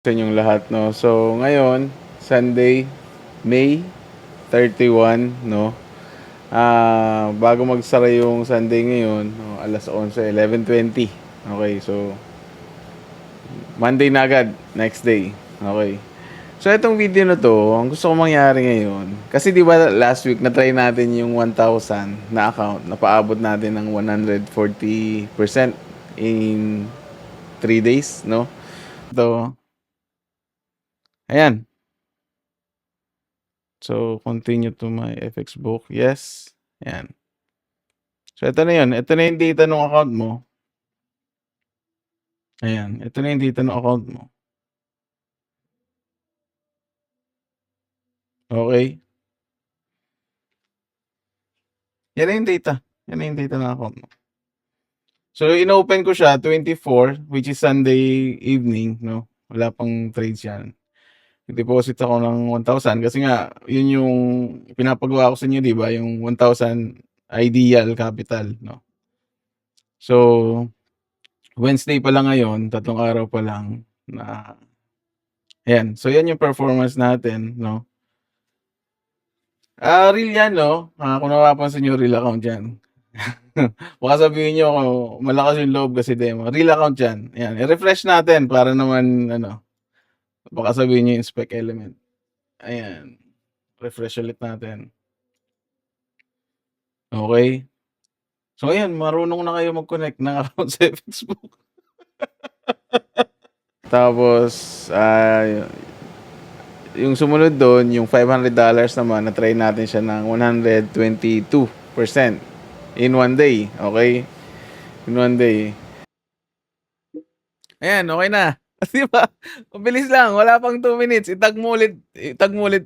Sa inyong lahat, no? So, ngayon, Sunday, May 31, no? Bago magsara yung Sunday ngayon, no, alas 11, 11:20. Okay, so Monday na agad, next day. Okay. So, itong video na to, ang gusto kong mangyari ngayon, kasi di ba last week na-try natin yung 1,000 na account, napaabot natin ng 140% in 3 days, no? So, ayan. So, continue to my FX book. Yes. Ayan. So, ito na yun. Ito na yung data ng account mo. Ayan. Ito na yung data ng account mo. Okay. Yan na yung data. Yan na yung data ng account mo. So, inopen ko siya 24, which is Sunday evening, no? Wala pang trades yan. Deposit ako ng 1,000 kasi nga, yun yung pinapagawa ko sa inyo, di ba? Yung 1,000 ideal capital, no? So, Wednesday pa lang ngayon, 3 araw pa lang na ayan. So, yan yung performance natin, no? Real yan, no? Kung napapansin nyo, real account yan. Baka sabihin nyo, malakas yung loob kasi demo. Real account yan. Ayan. I-refresh natin para naman, ano, baka sabihin nyo yung spec element. Ayan. Refresh ulit natin. Okay. So, ayan. Marunong na kayo mag-connect ng account sa Facebook. Tapos, yung sumunod doon, yung $500 naman, na-try natin siya ng 122% in one day. Okay? In one day. Ayan, okay na. Di ba? Mabilis lang. Wala pang 2 minutes. Itag mo ulit,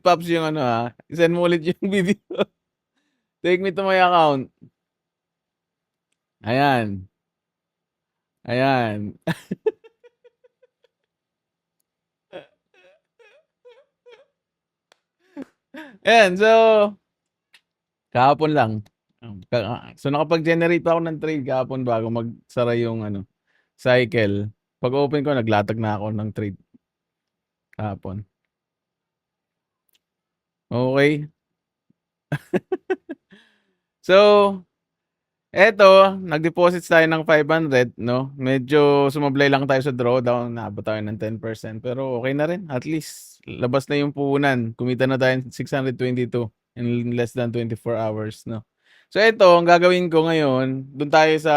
Pops, yung ano ha. I-send mo ulit yung video. Take me to my account. Ayan. Ayan. Ayan, so, kahapon lang. So, nakapag-generate pa ako ng trade kahapon bago magsara yung ano, cycle. Pag-open ko, naglatag na ako ng trade kahapon. Okay. So, eto, nag-deposit tayo ng 500, no? Medyo sumablay lang tayo sa drawdown, naabot tayo ng 10%, pero okay na rin. At least, labas na yung puhunan. Kumita na tayo ng 622 in less than 24 hours, no? So, eto, ang gagawin ko ngayon, dun tayo sa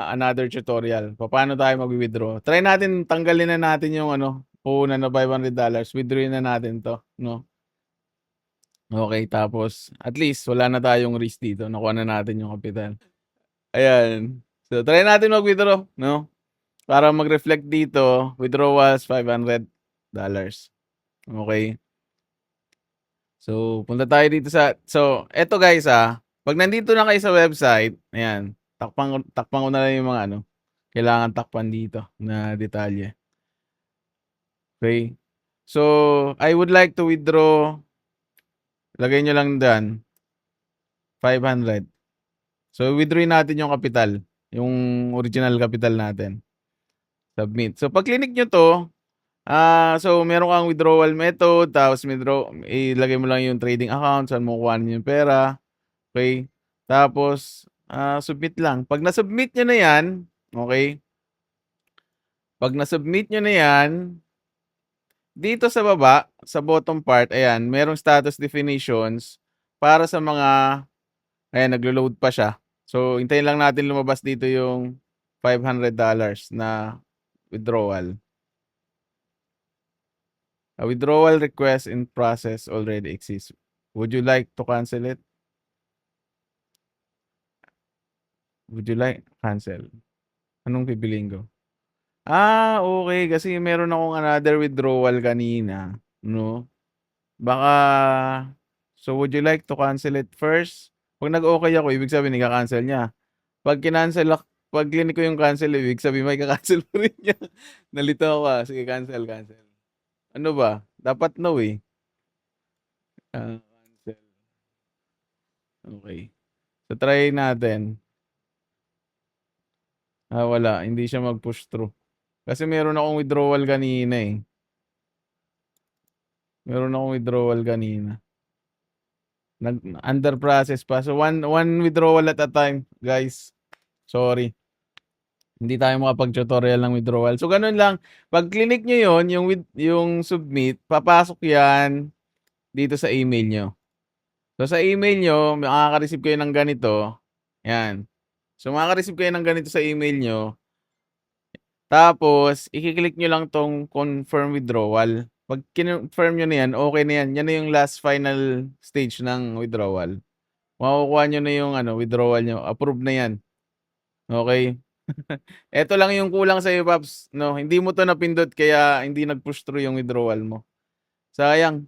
another tutorial. Paano tayo mag-withdraw? Try natin, tanggalin na natin yung ano, puhunan na $500. Withdrawin na natin to, no? Okay, tapos at least wala na tayong risk dito. Nakuha na natin yung kapital. Ayan. So, try natin mag-withdraw, no? Para mag-reflect dito, withdrawals $500. Okay. So, punta tayo dito so, eto guys pag nandito na kayo sa website, ayan, takpan ko na lang yung mga ano, kailangan takpan dito na detalye. Okay. So, I would like to withdraw, lagay nyo lang dyan, 500. So, withdrawin natin yung capital, yung original capital natin. Submit. So, pag clinic nyo to, so meron kang withdrawal method, tapos ilagay mo lang yung trading account, saan mo kukuhanin yung pera. Okay? Tapos, submit lang. Pag na-submit nyo na yan, okay? Pag na-submit nyo na yan, dito sa baba, sa bottom part, ayan, merong status definitions para sa mga, ayan, naglo-load pa siya. So, hintayin lang natin lumabas dito yung $500 na withdrawal. A withdrawal request in process already exists. Would you like to cancel it? Would you like cancel? Anong pipiliin ko? Okay. Kasi meron akong another withdrawal kanina, no? Baka, so would you like to cancel it first? Pag nag-okay ako, ibig sabihin ika-cancel niya. Pag pag clinic ko yung cancel, ibig sabihin may ka-cancel pa rin niya. Nalito ako Sige, cancel. Ano ba? Dapat no eh. Cancel. Okay. So try natin. Wala. Hindi siya mag-push through. Kasi meron akong withdrawal kanina, eh. Meron akong withdrawal kanina. Under process pa. So, one withdrawal at a time, guys. Sorry. Hindi tayo makapag-tutorial ng withdrawal. So, ganun lang. Pag clinic nyo yun, yung submit, papasok yan dito sa email nyo. So, sa email nyo, makaka-receive kayo ng ganito. Yan. So, makaka-receive kayo ng ganito sa email nyo. Tapos, i-click nyo lang tong confirm withdrawal. Pag confirm nyo na yan, okay na yan. Yan na yung last final stage ng withdrawal. Makukuha nyo na yung withdrawal nyo. Approve na yan. Okay? Eto lang yung kulang sa'yo, Paps. No, hindi mo to napindot kaya hindi nag-push through yung withdrawal mo. Sayang.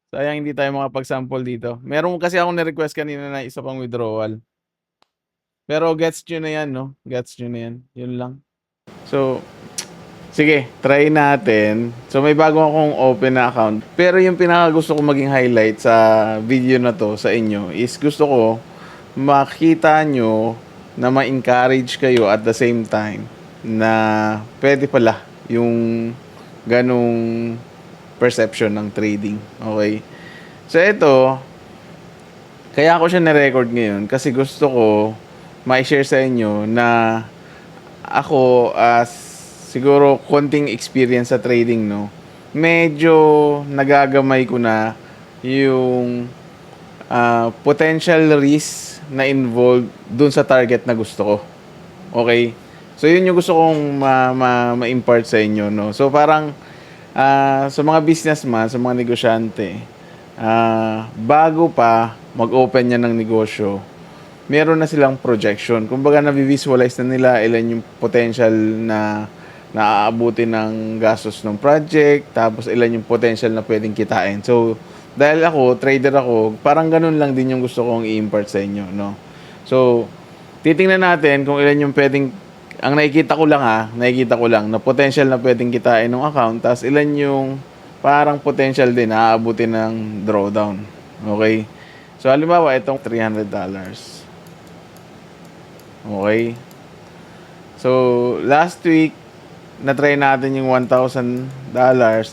Sayang hindi tayo makapag-sample dito. Meron kasi akong ni-request kanina na isa pang withdrawal. Pero gets nyo na yan, no? Gets nyo na yan. Yun lang. So, sige, try natin. So, may bago akong open na account. Pero yung pinaka gusto ko maging highlight sa video na to sa inyo is gusto ko makita nyo na ma-encourage kayo at the same time na pwede pala yung ganong perception ng trading. Okay? So, ito, kaya ako siya na-record ngayon kasi gusto ko ma-share sa inyo na ako as siguro konting experience sa trading, no, medyo nagagamay ko na yung potential risk na involved dun sa target na gusto ko. Okay? So, yun yung gusto kong ma-impart sa inyo, no? So, parang sa mga businessman, sa mga negosyante, bago pa mag-open yan ng negosyo, meron na silang projection. Kumbaga, na-visualize na nila ilan yung potential na naaabutin ng gastos ng project, tapos ilan yung potential na pwedeng kitain. So, dahil ako, trader ako, parang ganun lang din yung gusto kong i-impart sa inyo, no? So, titingnan natin kung ilan yung pwedeng, ang nakikita ko lang na potential na pwedeng kitain ng account, tapos ilan yung parang potential din na aabutin ng drawdown. Okay? So, halimbawa, itong $300. Okay? So, last week, na-try natin yung $1,000,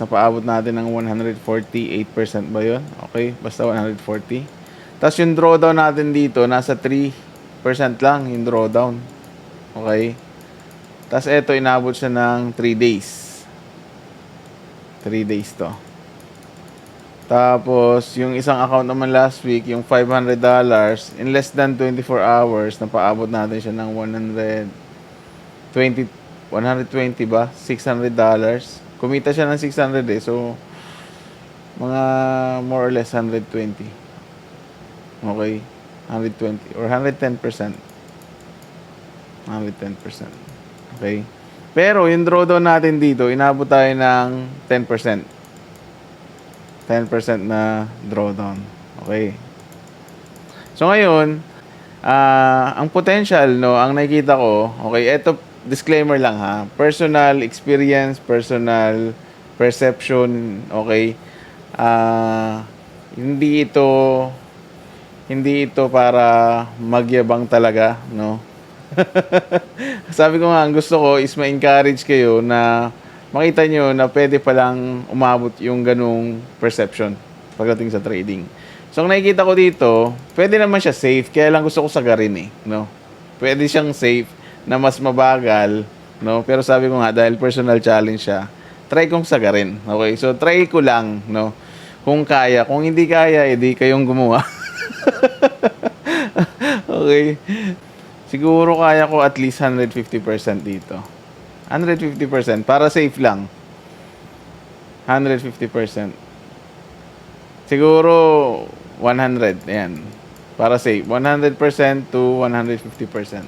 napaabot natin ng 148% ba yun? Okay, basta 140. Tapos yung drawdown natin dito, nasa 3% lang yung drawdown. Okay? Tapos eto, inabot siya ng 3 days. 3 days to. Tapos, yung isang account naman last week, yung $500, in less than 24 hours, napaabot natin siya ng 120 ba? $600. Kumita siya ng 600 eh. So, mga more or less 120. Okay? 120 or 110%. 110%. Okay? Pero, yung drawdown natin dito, inabot tayo ng 10%. 10% na drawdown. Okay? So, ngayon, ang potential, no, ang nakikita ko, okay, eto, disclaimer lang ha, personal experience, personal perception, okay, hindi ito para magyabang talaga, no. Sabi ko nga, ang gusto ko is ma-encourage kayo na makita nyo na pwede palang umabot yung ganung perception pagdating sa trading. So, ang nakikita ko dito, pwede naman siya safe, kaya lang gusto ko sagarin eh, no. Pwede siyang safe na mas mabagal, no? Pero sabi ko nga, dahil personal challenge siya, try kong sagarin. Okay? So, try ko lang, no? Kung kaya. Kung hindi kaya, edi kayong gumawa. Okay? Siguro kaya ko at least 150% dito. 150%. Para safe lang. 150%. Siguro 100. Ayan. Para safe. 100% to 150%.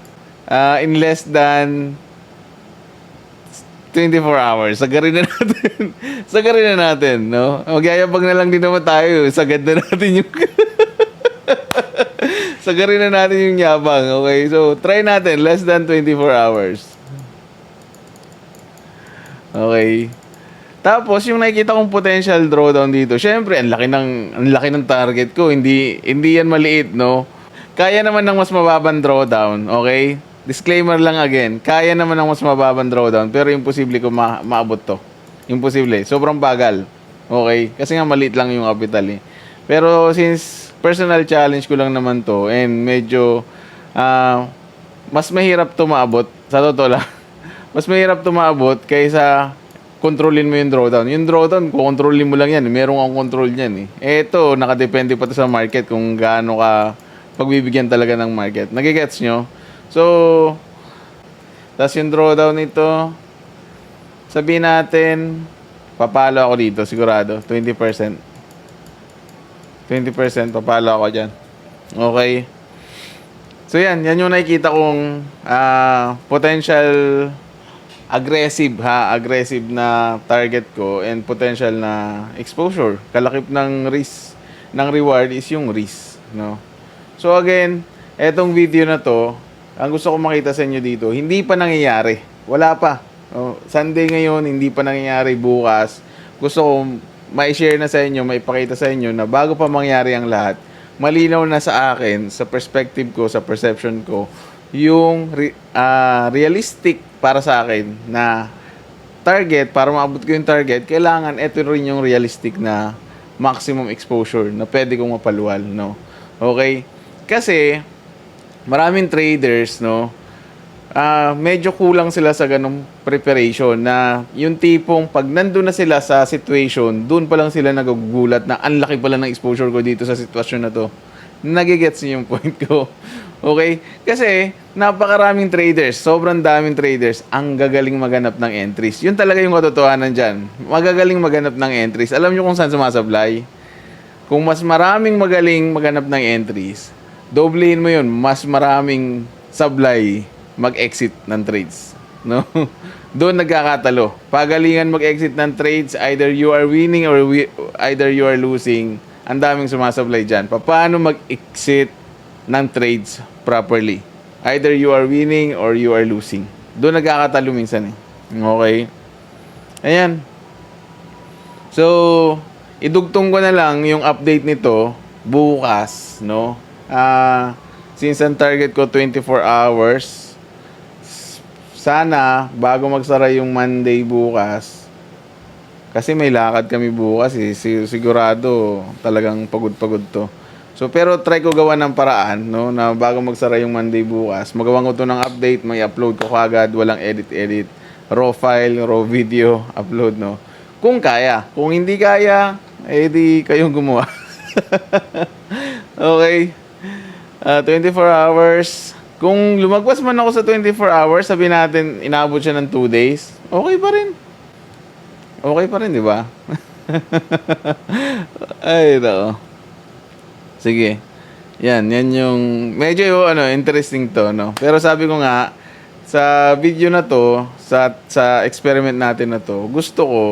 In less than 24 hours. Sagarin na natin. Sagarin na natin, no? Magyayabang na lang din naman tayo. Sagad na natin yung sagarin na natin yung yabang. Okay? So, try natin. Less than 24 hours. Okay? Tapos, yung nakikita kong potential drawdown dito, syempre, ang laki ng target ko. Hindi yan maliit, no? Kaya naman ng mas mababang drawdown. Okay? disclaimer lang again, kaya naman ng mas mababang drawdown, pero imposible kung maabot to. Imposible. Sobrang bagal. Okay? Kasi nga maliit lang yung capital eh. Pero since personal challenge ko lang naman to, and medyo mas mahirap to maabot, sa totoo lang, mas mahirap to maabot kaysa kontrolin mo yung drawdown. Yung drawdown, kontrolin mo lang yan. Meron kang control niyan eh. Eto, nakadepende pa to sa market kung gaano ka pagbibigyan talaga ng market. Nagigets nyo? So, tas yung drawdown nito, sabihin natin, papalo ako dito, sigurado. 20%. 20% papalo ako dyan. Okay. So yan yung nakikita kong potential aggressive na target ko and potential na exposure. Kalakip ng risk, ng reward is yung risk, no? So again, etong video na to, ang gusto ko makita sa inyo dito, hindi pa nangyayari. Wala pa. Sunday ngayon, hindi pa nangyayari. Bukas, gusto ko ma-share na sa inyo, maipakita sa inyo na bago pa mangyari ang lahat, malinaw na sa akin, sa perspective ko, sa perception ko, yung realistic para sa akin na target, para maabot ko yung target, kailangan ito rin yung realistic na maximum exposure na pwede kong mapaluwal, no? Okay? Kasi maraming traders, no, medyo kulang sila sa ganong preparation na yung tipong pag nandun na sila sa situation, dun pa lang sila nagugulat na ang laki pala ng exposure ko dito sa sitwasyon na to. Nagigets niyo yung point ko. Okay? Kasi napakaraming traders, sobrang daming traders, ang gagaling maganap ng entries. Yun talaga yung katotohanan dyan. Magagaling maganap ng entries. Alam nyo kung saan sumasablay? Kung mas maraming magaling maganap ng entries, doblehin mo yun, mas maraming sablay mag-exit ng trades. No? Doon nagkakatalo. Pagalingan mag-exit ng trades, either you are winning or either you are losing. Ang daming sumasablay dyan. Paano mag-exit ng trades properly? Either you are winning or you are losing. Doon nagkakatalo minsan eh. Okay? Ayan. So, idugtong ko na lang yung update nito bukas, no? Since ang target ko 24 hours, sana bago magsara yung Monday bukas, kasi may lakad kami bukas eh, sigurado talagang pagod-pagod to. So pero try ko gawa ng paraan, no, na bago magsara yung Monday bukas, magawa ko to ng update, may upload ko kagad, walang edit, raw file, raw video, upload, no. Kung kaya, kung hindi kaya, di kayong gumawa. Okay. 24 hours. Kung lumagpas man ako sa 24 hours, sabihin natin inabot siya ng 2 days, okay pa rin. Okay pa rin, di ba? Ay, nako. Sige. Yan yung medyo interesting to, no. Pero sabi ko nga sa video na to, sa experiment natin na to, gusto ko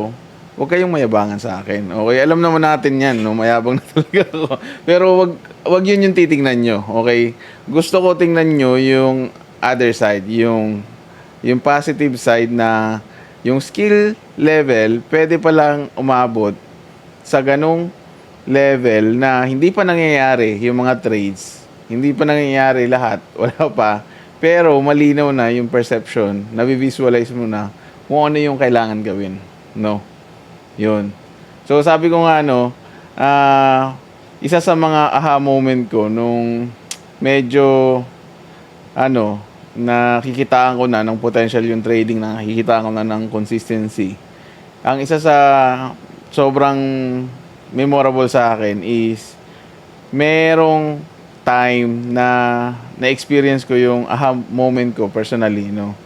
huwag kayong mayabangan sa akin. Okay, alam naman natin 'yan, no. Mayabang na talaga ako. Pero wag 'yun yung titingnan nyo. Okay? Gusto ko tingnan nyo yung other side, yung positive side na yung skill level pwede pa lang umabot sa ganung level na hindi pa nangyayari yung mga trades. Hindi pa nangyayari lahat. Wala pa. Pero malinaw na yung perception, nabi-visualize mo na kung ano yung kailangan gawin. No? Yun. So sabi ko nga isa sa mga aha moment ko nung medyo nakikitaan ko na ng potential yung trading, nakikitaan ko na ng consistency. Ang isa sa sobrang memorable sa akin is merong time na na-experience ko yung aha moment ko personally, no.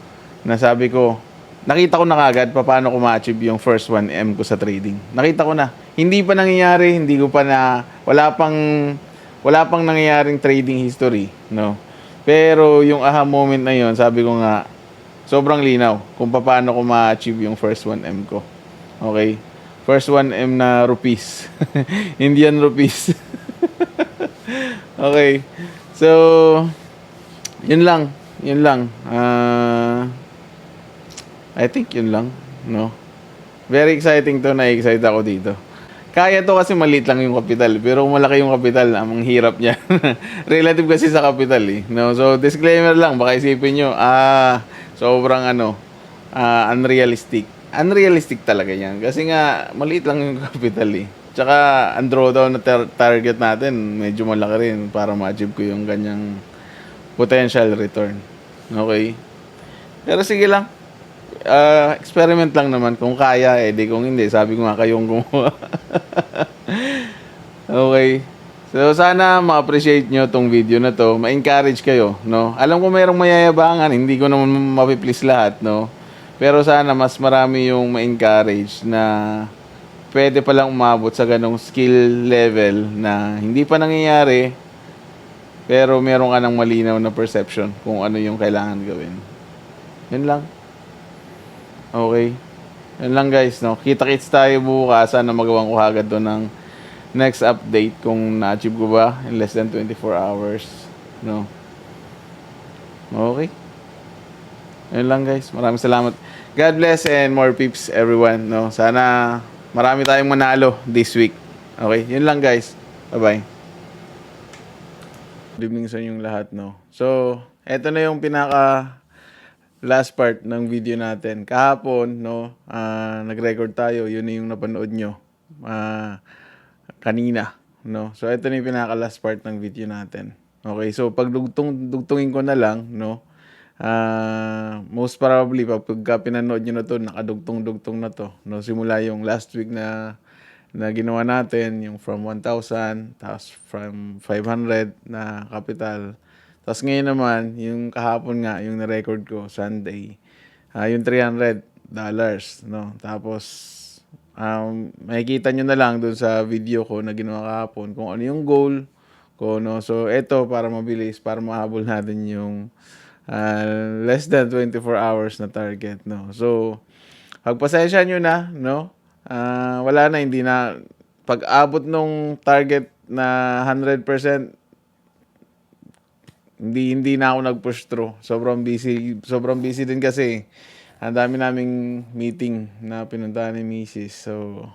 Nasabi ko, nakita ko na kagad paano ko ma-achieve yung first 1M ko sa trading. Nakita ko na. Hindi pa nangyayari, wala pang nangyayaring trading history, no. Pero yung aha moment na yon, sabi ko nga, sobrang linaw kung paano ko ma-achieve yung first 1M ko. Okay? First 1M na rupees. Indian rupees. Okay. So, yun lang. I think yun lang, no? Very exciting to, na-excite ako dito. Kaya to kasi maliit lang yung kapital, pero kung malaki yung kapital, ang hirap niya. Relative kasi sa kapital eh. No? So, disclaimer lang, baka isipin nyo, sobrang unrealistic. Unrealistic talaga yan. Kasi nga, maliit lang yung kapital eh. Tsaka, ang drawdown na target natin, medyo malaki rin para ma-achieve ko yung ganyang potential return. Okay? Pero sige lang. Experiment lang naman. Kung kaya, di kung hindi. Sabi ko nga kayong gumawa. Okay. So, sana ma-appreciate nyo tong video na to. Ma-encourage kayo, no? Alam ko mayroong mayayabangan. Hindi ko naman mapiplease lahat, no? Pero sana mas marami yung ma-encourage na pwede palang umabot sa ganong skill level na hindi pa nangyayari, pero meron ka ng malinaw na perception kung ano yung kailangan gawin. Yun lang. Okay. Yun lang guys, no? Kita-kits tayo bukas. Sana magawang ko agad doon ng next update kung na-achieve ko ba in less than 24 hours. No? Okay. Yun lang guys. Maraming salamat. God bless and more peeps everyone. No? Sana marami tayong manalo this week. Okay. Yun lang guys. Bye-bye. Good evening sa inyong lahat. No? So, eto na yung pinaka last part ng video natin. Kahapon, no, nag-record tayo. Yun na yung napanood nyo kanina. No? So, ito na yung pinaka-last part ng video natin. Okay, so pag dugtungin ko na lang, no, most probably, pagka pinanood nyo na to, nakadugtong-dugtong na to. No? Simula yung last week na ginawa natin, yung from 1,000, tapos from 500 na capital. Tapos ngayon naman, yung kahapon nga, yung na-record ko, Sunday, yung $300, no? Tapos, makikita nyo na lang dun sa video ko na ginawa kahapon kung ano yung goal ko, no? So, eto, para mabilis, para mahabol natin yung less than 24 hours na target, no? So, pagpasensya nyo na, no? Wala na, hindi na, pag-abot nung target na 100%, hindi na ako nag-push through. Sobrang busy din kasi. Ang dami naming meeting na pinuntahan ni Mrs. So,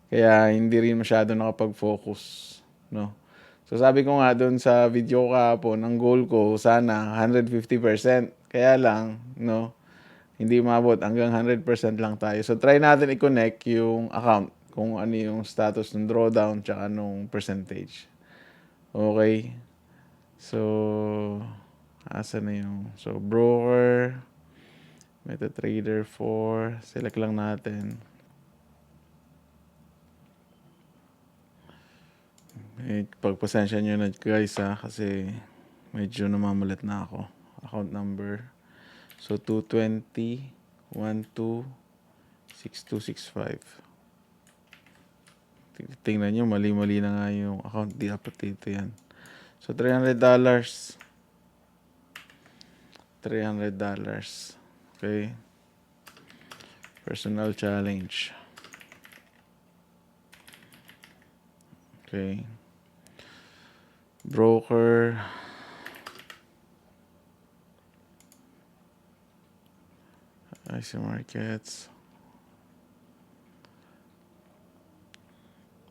kaya hindi rin masyado nakapag-focus, no? So, sabi ko nga doon sa video ko kahapon, ang goal ko sana 150%. Kaya lang, no, hindi umabot, hanggang 100% lang tayo. So, try natin i-connect yung account kung ano yung status ng drawdown tsaka nung percentage. Okay? So, asa na yung, so, broker, MetaTrader 4, select lang natin. Pagpasensya nyo na guys kasi medyo namamalat na ako. Account number. So, 220, 12, 6265. Tingnan nyo, mali-mali na nga yung account. Di dapat dito yan. So, $300. $300. Okay. Personal challenge. Okay. Broker. IC Markets.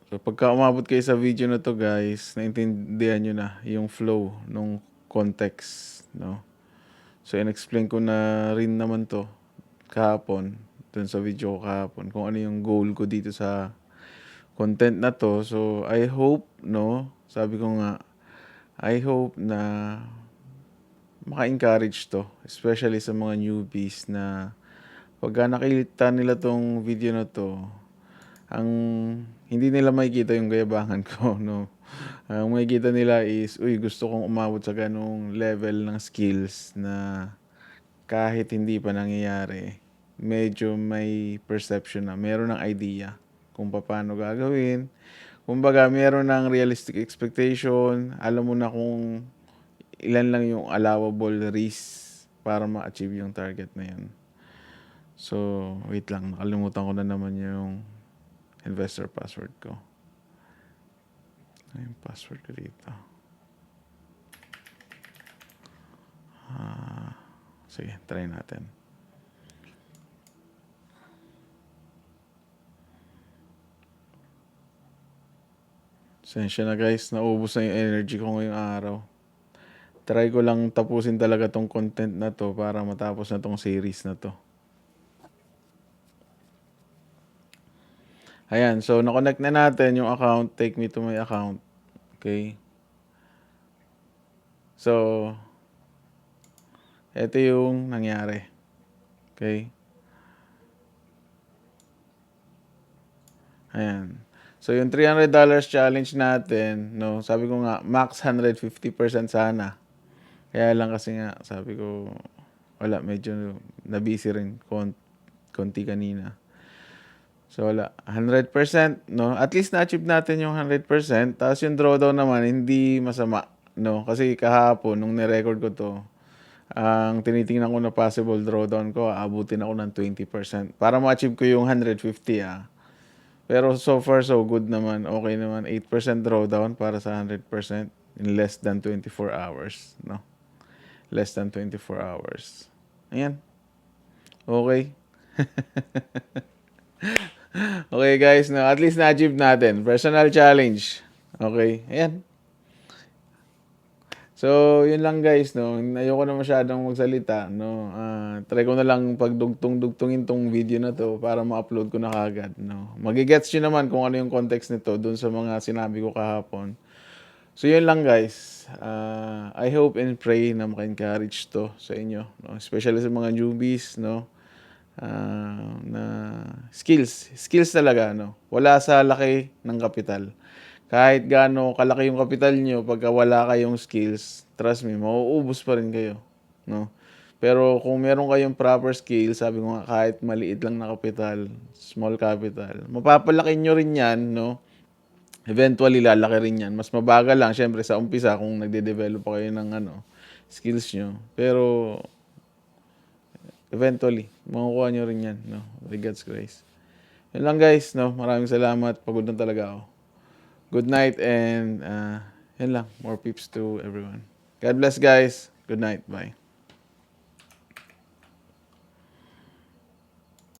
So, pagka umabot kayo sa video na to guys, naintindihan nyo na yung flow nung context, no? So, in-explain ko na rin naman to kahapon, dun sa video ko kahapon, kung ano yung goal ko dito sa content na to. So, I hope, no, sabi ko nga, I hope na maka-encourage to, especially sa mga newbies na pagka nakita nila tong video na to, ang hindi nila makikita yung gayabangan ko, no. Ang makikita nila is, gusto kong umabot sa ganung level ng skills na kahit hindi pa nangyayari, medyo may perception na, meron ng idea kung paano gagawin. Kumbaga, meron ng realistic expectation, alam mo na kung ilan lang yung allowable risk para ma-achieve yung target na yun. So, wait lang, nakalimutan ko na naman yung investor password ko. Ano yung password ko dito? Sige, try natin. Pasensya na guys, naubos na yung energy ko ngayong araw. Try ko lang tapusin talaga tong content na to para matapos na tong series na to. Ayan, so na-connect na natin yung account. Take me to my account. Okay. So, ito yung nangyari. Okay. Ayan. So, yung $300 challenge natin, no, sabi ko nga, max 150% sana. Kaya lang kasi nga, sabi ko, wala, medyo na-busy rin konti kanina. So, wala. 100%, no? At least na-achieve natin yung 100%. Tapos yung drawdown naman, hindi masama, no? Kasi kahapon, nung nirecord ko to, ang tinitingnan ko na possible drawdown ko, abutin ako ng 20%. Para ma-achieve ko yung 150, Pero so far, so good naman. Okay naman. 8% drawdown para sa 100% in less than 24 hours, no? Less than 24 hours. Ayan. Okay. Okay guys, no, at least na-achieve natin. Personal challenge. Okay, ayan. So, yun lang guys, no. Ayoko na masyadong magsalita, no. Try ko na lang pagdugtong-dugtungin tong video na to para ma-upload ko na kagad, no. Magigets nyo naman kung ano yung context nito dun sa mga sinabi ko kahapon. So, yun lang guys. I hope and pray na maka-encourage to sa inyo, no. Especially sa mga newbies, no. Na skills talaga, no. Wala sa laki ng kapital. Kahit gaano kalaki yung kapital nyo, pagka wala kayong skills, trust me, mauubos pa rin kayo, no. Pero kung meron kayong proper skills, sabi ko nga, kahit maliit lang na kapital, small capital, mapapalaki nyo rin yan, no. Eventually, lalaki rin yan. Mas mabagal lang, syempre, sa umpisa, kung nagde-develop pa kayo ng skills nyo. Pero, eventually, makukuha nyo rin yan, no. By God's grace. Yun lang guys, no. Maraming salamat. Pagod na talaga ako. Good night and yun lang. More peeps to everyone. God bless guys. Good night. Bye.